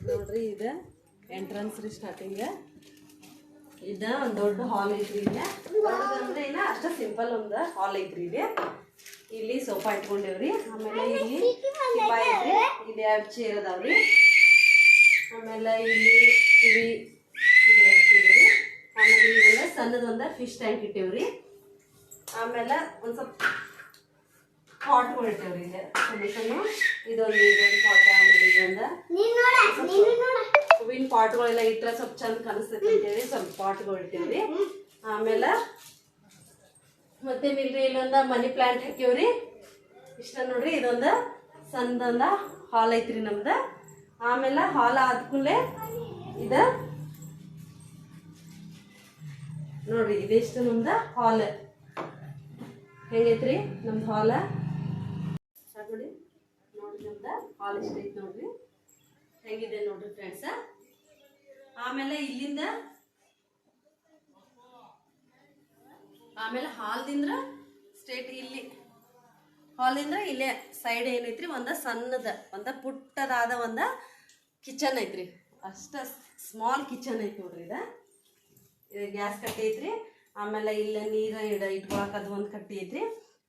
ನೋಡ್ರಿ ಇದು ಎಂಟ್ರನ್ಸ್ ರೀ ಸ್ಟಾರ್ಟಿಂಗ್. ಇದ ಒಂದು ದೊಡ್ಡ ಹಾಲ್ ಐತ್ರಿ. ಇಲ್ಲ ಅಂದ್ರೆ ಇಲ್ಲ ಅಷ್ಟ ಸಿಂಪಲ್ ಒಂದು ಹಾಲ್ ಐತ್ರಿ. ಇಲ್ಲಿ ಸೋಫಾ ಇಟ್ಕೊಂಡೇವ್ರಿ. ಆಮೇಲೆ ಇಲ್ಲಿ ಟಿಪಾ ಐತ್ರಿ. ಇಲ್ಲಿ 2 ಚೇರ್ ಅದಾವ್ರಿ. ಆಮೇಲೆ ಇಲ್ಲಿ ಟಿವಿ ಇದೆ ಇಟ್ಟಿವ್ರಿ. ಆಮೇಲೆ ಇಲ್ಲೆಲ್ಲ ಸಣ್ಣದೊಂದು ಫಿಶ್ ಟ್ಯಾಂಕ್ ಇಟ್ಟೇವ್ರಿ. ಆಮೇಲೆ ಒಂದು ಸ್ವಲ್ಪ ಪಾಟ್ಗಳು ಇಟ್ಟೇವ್ರಿ. ಇದೆ ಇದೊಂದು ಪಾಟ್. ಆಮೇಲೆ ಇದೊಂದು ಹೂವಿನ ಪಾಟ್ಗಳೆಲ್ಲ ಇಟ್ಟರೆ ಸ್ವಲ್ಪ ಚಂದ ಕಾಣಿಸ್ತೈತಿ ಅಂತೇಳಿ ಸ್ವಲ್ಪ ಪಾಟ್ಗಳು ಇಟ್ಟೇವ್ರಿ. ಆಮೇಲೆ ಮತ್ತೆ ಇಲ್ರಿ ಇಲ್ಲೊಂದು ಮನಿ ಪ್ಲಾಂಟ್ ಹಾಕ್ಯವ್ರಿ. ಇಷ್ಟ ನೋಡ್ರಿ. ಇದೊಂದು ಸಣ್ಣದೊಂದ ಹಾಲ್ ಐತ್ರಿ ನಮ್ದು. ಆಮೇಲೆ ಹಾಲ್ ಆದ್ಕೂಲೆ ಇದ ನೋಡ್ರಿ ಇದಿಷ್ಟು ನಮ್ದು ಹಾಲ್ ಹೆಂಗೈತ್ರಿ ನಮ್ದು ಹಾಲ್. ನೋಡಿ ನೋಡ್ರಿ ನಮ್ದು ಹಾಲ್ ಇಷ್ಟ ಐತಿ ನೋಡ್ರಿ ಹೆಂಗಿದೆ ನೋಡ್ರಿ ಫ್ರೆಂಡ್ಸ್. ಆಮೇಲೆ ಇಲ್ಲಿಂದ ಆಮೇಲೆ ಹಾಲ್ದಿಂದ್ರ ಸ್ಟ್ರೇಟ್ ಇಲ್ಲಿ ಹಾಲಿಂದ ಇಲ್ಲೇ ಸೈಡ್ ಏನೈತ್ರಿ ಒಂದು ಸಣ್ಣದ ಒಂದು ಪುಟ್ಟದಾದ ಒಂದು ಕಿಚನ್ ಐತ್ರಿ. ಅಷ್ಟ ಸ್ಮಾಲ್ ಕಿಚನ್ ಐತಿ ನೋಡ್ರಿ. ಇದು ಗ್ಯಾಸ್ ಕಟ್ಟಿ ಐತ್ರಿ. ಆಮೇಲೆ ಇಲ್ಲೇ ನೀರು ಇಟ್ಕೊಳಕದು ಒಂದು ಕಟ್ಟಿ ಐತ್ರಿ.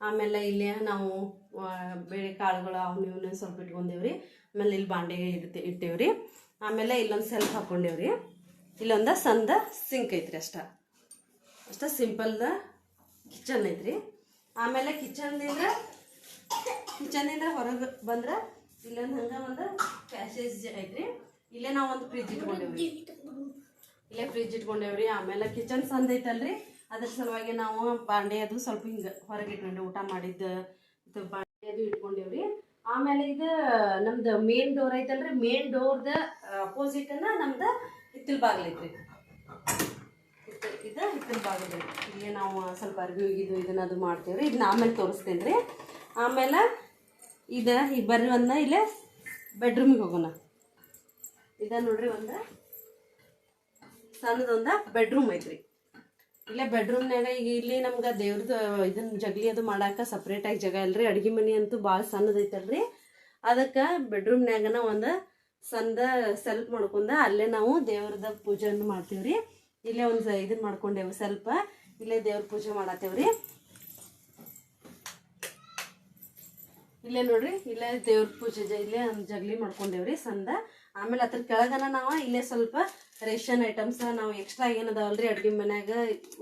ಆಮೇಲೆ ಇಲ್ಲೇ ನಾವು ಬೇಳೆ ಕಾಳುಗಳು ಅವನ್ನ ಸ್ವಲ್ಪ ಇಟ್ಕೊಂಡೇವ್ರಿ. ಆಮೇಲೆ ಇಲ್ಲಿ ಬಾಂಡೆ ಇಟ್ಟೇವ್ರಿ. ಆಮೇಲೆ ಇಲ್ಲೊಂದು ಸೆಲ್ಫ್ ಹಾಕೊಂಡೇವ್ರಿ. ಇಲ್ಲೊಂದು ಸಣ್ಣ ಸಿಂಕ್ ಐತ್ರಿ. ಅಷ್ಟ ಸಿಂಪಲ್ದ ಕಿಚನ್ ಐತ್ರಿ. ಆಮೇಲೆ ಕಿಚನ್ನಿಂದ ಹೊರಗೆ ಬಂದ್ರೆ ಇಲ್ಲೊಂದು ಹಂಗೆ ಒಂದು ಪ್ಯಾಸೇಜ್ ಐತ್ರಿ. ಇಲ್ಲೇ ನಾವು ಒಂದು ಫ್ರಿಜ್ ಇಟ್ಕೊಂಡೇವ್ರಿ. ಆಮೇಲೆ ಕಿಚನ್ ಸಂದ್ ಐತಲ್ರಿ, ಅದ್ರ ಸಲುವಾಗಿ ನಾವು ಬಾಂಡೆ ಅದು ಸ್ವಲ್ಪ ಹಿಂಗೆ ಹೊರಗೆ ಇಟ್ಕೊಂಡೆ ಊಟ ಮಾಡಿದ್ದು ಬಾಂಡೆ ಅದು ಇಟ್ಕೊಂಡೇವ್ರಿ. ಆಮೇಲೆ ಇದು ನಮ್ದು ಮೇನ್ ಡೋರ್ ಐತಲ್ರಿ, ಮೇನ್ ಡೋರ್ದ ಅಪೋಸಿಟ್ ನಮ್ದು ಹಿತ್ತಲ ಬಾಗಿಲು ಐತ್ರಿ. ಇದು ಹಿತ್ತಲ ಬಾಗಿಲು ಐತಿ. ಇಲ್ಲೇ ನಾವು ಸ್ವಲ್ಪ ಅರ್ಬಿ ಹೋಗಿದ್ದು ಇದನ್ನ ಅದು ಮಾಡ್ತೇವ್ರಿ. ಇದನ್ನ ಆಮೇಲೆ ತೋರಿಸ್ತೇನೆ ರೀ. ಆಮೇಲೆ ಈ ಬರ್ರಿ ಇಲ್ಲೇ ಬೆಡ್ರೂಮಿಗೆ ಹೋಗೋಣ. ನೋಡ್ರಿ ಒಂದು ಸಣ್ಣದೊಂದು ಬೆಡ್ರೂಮ್ ಐತ್ರಿ. ಇಲ್ಲೇ ಬೆಡ್ರೂಮ್ನಾಗ ಈಗ ಇಲ್ಲಿ ನಮ್ಗೆ ದೇವ್ರದ್ದು ಇದನ್ನ ಜಗಲಿ ಅದು ಮಾಡಾಕ ಸಪ್ರೇಟಾಗಿ ಜಾಗ ಇಲ್ರಿ. ಅಡುಗೆ ಮನೆ ಅಂತೂ ಭಾಳ ಸಣ್ಣದೈತಲ್ರಿ. ಅದಕ್ಕೆ ಬೆಡ್ರೂಮ್ನಾಗನ ಒಂದು ಸಣ್ಣ ಸೆಲ್ಫ್ ಮಾಡ್ಕೊಂಡ ಅಲ್ಲೇ ನಾವು ದೇವ್ರದ ಪೂಜೆಯನ್ನು ಮಾಡ್ತೀವ್ರಿ. ಇಲ್ಲೇ ಒಂದು ಇದನ್ನ ಮಾಡ್ಕೊಂಡೇವು ಸ್ವಲ್ಪ. ಇಲ್ಲೇ ದೇವ್ರ ಪೂಜೆ ಮಾಡತ್ತೇವ್ರಿ. ಇಲ್ಲೇ ನೋಡ್ರಿ ಇಲ್ಲೇ ದೇವ್ರ ಪೂಜೆ ಇಲ್ಲೇ ಒಂದು ಜಗಲಿ ಮಾಡ್ಕೊಂಡೇವ್ರಿ ಸಣ್ಣ. ಆಮೇಲೆ ಅದ್ರ ಕೆಳಗನ ನಾವು ಇಲ್ಲೇ ಸ್ವಲ್ಪ ರೇಷನ್ ಐಟಮ್ಸ್ ನಾವು ಎಕ್ಸ್ಟ್ರಾ ಏನದಾವಲ್ರಿ ಅಡುಗೆ ಮನ್ಯಾಗ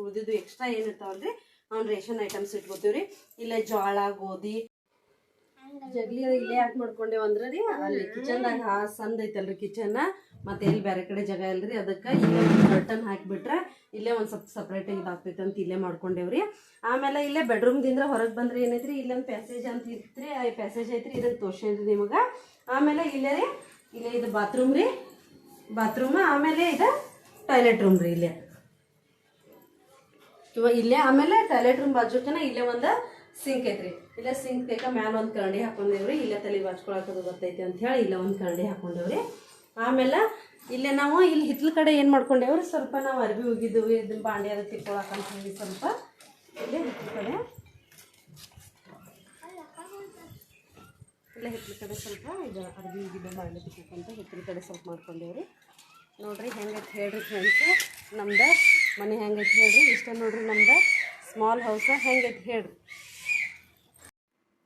ಉಳಿದಿದ್ದು ಎಕ್ಸ್ಟ್ರಾ ಏನಿರ್ತಾವಲ್ರಿ ಅವ್ನು ರೇಷನ್ ಐಟಮ್ಸ್ ಇಟ್ಕೋತೀವ್ರಿ. ಇಲ್ಲೇ ಜೋಳ ಗೋಧಿ ಜಗ್ಲಿ ಇಲ್ಲೇ ಯಾಕೆ ಮಾಡ್ಕೊಂಡೇವು ಅಂದ್ರೆ ರೀ ಅಲ್ಲಿ ಕಿಚನ್ದಾಗ ಸಂದ್ ಐತಲ್ರಿ ಕಿಚನ್. ಮತ್ತೆ ಎಲ್ಲಿ ಬೇರೆ ಕಡೆ ಜಾಗ ಇಲ್ರಿ. ಅದಕ್ಕೆ ಇಲ್ಲೇ ಒಂದು ಕರ್ಟನ್ ಹಾಕಿಬಿಟ್ರೆ ಇಲ್ಲೇ ಒಂದು ಸ್ವಲ್ಪ ಸಪ್ರೇಟ್ ಇದಾಗ್ತೈತೆ ಅಂತ ಇಲ್ಲೇ ಮಾಡ್ಕೊಂಡೇವ್ರಿ. ಆಮೇಲೆ ಇಲ್ಲೇ ಬೆಡ್ರೂಮ್ದಿಂದ ಹೊರಗೆ ಬಂದ್ರೆ ಏನೈತ್ರಿ ಇಲ್ಲೊಂದು ಪ್ಯಾಸೇಜ್ ಅಂತ ಇರ್ತ್ರಿ. ಆ ಪ್ಯಾಸೇಜ್ ಐತ್ರಿ. ಇದನ್ನು ತೋರ್ಸೇನ್ರಿ ನಿಮಗೆ. ಆಮೇಲೆ ಇಲ್ಲೇ ಇದು ಬಾತ್ರೂಮ್ ರೀ. ಆಮೇಲೆ ಇದು ಟಾಯ್ಲೆಟ್ ರೂಮ್ ರೀ. ಇಲ್ಲೇ ಆಮೇಲೆ ಟಾಯ್ಲೆಟ್ ರೂಮ್ ಬಾಜುಕನ ಇಲ್ಲೇ ಒಂದು ಸಿಂಕ್ ಐತ್ರಿ. ಇಲ್ಲೇ ಸಿಂಕ್ ಬೇಕ ಮ್ಯಾಲ ಒಂದು ಕರಡಿ ಹಾಕೊಂಡೇವ್ರಿ. ಇಲ್ಲೇ ತಲೆ ಬಾಚ್ಕೊಳಕದು ಗೊತ್ತೈತಿ ಅಂತ ಹೇಳಿ ಇಲ್ಲೇ ಒಂದು ಕರಡಿ ಹಾಕೊಂಡೇವ್ರಿ. ಆಮೇಲೆ ಇಲ್ಲೇ ನಾವು ಇಲ್ಲಿ ಹಿತ್ಲ ಕಡೆ ಏನು ಮಾಡ್ಕೊಂಡೇವ್ರಿ ಸ್ವಲ್ಪ ನಾವು ಅರ್ಬಿ ಹೋಗಿದ್ದೀವಿ ಇದನ್ನ ಬಾಂಡೆ ಅದು ತಿಕ್ಕೊಳಕಂತ ಹೇಳಿ ಸ್ವಲ್ಪ ಇಲ್ಲೇ ಹಿತ್ಲ ಕಡೆ ಸ್ವಲ್ಪ ಇದು ಅರ್ಬಿ ಹೋಗಿದ್ದು ಬಾಂಡೆ ತಿಕ್ಕೋಕಂತ ಹಿತ್ಲ ಕಡೆ ಸ್ವಲ್ಪ ಮಾಡ್ಕೊಂಡೇವ್ರಿ. ನೋಡ್ರಿ ಹೆಂಗೈತೆ ಹೇಳ್ರಿ ಫ್ರೆಂಡ್ಸ್ ನಮ್ದು ಮನೆ ಹೆಂಗೈತೆ ಹೇಳ್ರಿ. ಇಷ್ಟ ನೋಡ್ರಿ ನಮ್ದು ಸ್ಮಾಲ್ ಹೌಸ ಹೆಂಗೈತೆ ಹೇಳ್ರಿ.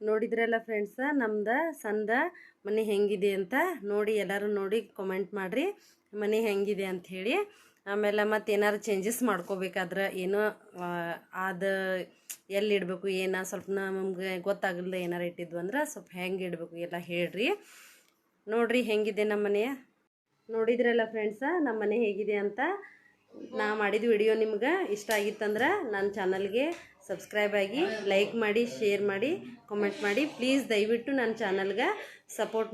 ನೋಡಿದ್ರಲ್ಲ ಫ್ರೆಂಡ್ಸ ನಮ್ದು ಸಣ್ಣ ಮನೆ ಹೆಂಗಿದೆ ಅಂತ ನೋಡಿ. ಎಲ್ಲರೂ ನೋಡಿ ಕಮೆಂಟ್ ಮಾಡಿರಿ ಮನೆ ಹೆಂಗಿದೆ ಅಂಥೇಳಿ. ಆಮೇಲೆ ಮತ್ತು ಏನಾರು ಚೇಂಜಸ್ ಮಾಡ್ಕೋಬೇಕಾದ್ರೆ ಏನೋ ಅದು ಎಲ್ಲಿ ಇಡಬೇಕು ಏನೋ ಸ್ವಲ್ಪ ನಮಗೆ ಗೊತ್ತಾಗಲ್ದೆ ಏನಾರು ಇಟ್ಟಿದ್ವು ಅಂದ್ರೆ ಸ್ವಲ್ಪ ಹೆಂಗೆ ಇಡಬೇಕು ಎಲ್ಲ ಹೇಳ್ರಿ. ನೋಡಿರಿ ಹೆಂಗಿದೆ ನಮ್ಮ ಮನೆ. ನೋಡಿದ್ರಲ್ಲ ಫ್ರೆಂಡ್ಸ ನಮ್ಮ ಮನೆ ಹೇಗಿದೆ ಅಂತ. ನಾ ಮಾಡಿದ ವಿಡಿಯೋ ನಿಮ್ಗೆ ಇಷ್ಟ ಆಗಿತ್ತಂದ್ರೆ ನನ್ನ ಚಾನಲ್ಗೆ ಸಬ್ಸ್ಕ್ರೈಬ್ ಆಗಿ ಲೈಕ್ ಮಾಡಿ ಶೇರ್ ಮಾಡಿ ಕಮೆಂಟ್ ಮಾಡಿ ಪ್ಲೀಸ್ ದಯವಿಟ್ಟು ನನ್ನ ಚಾನಲ್ಗೆ ಸಪೋರ್ಟ್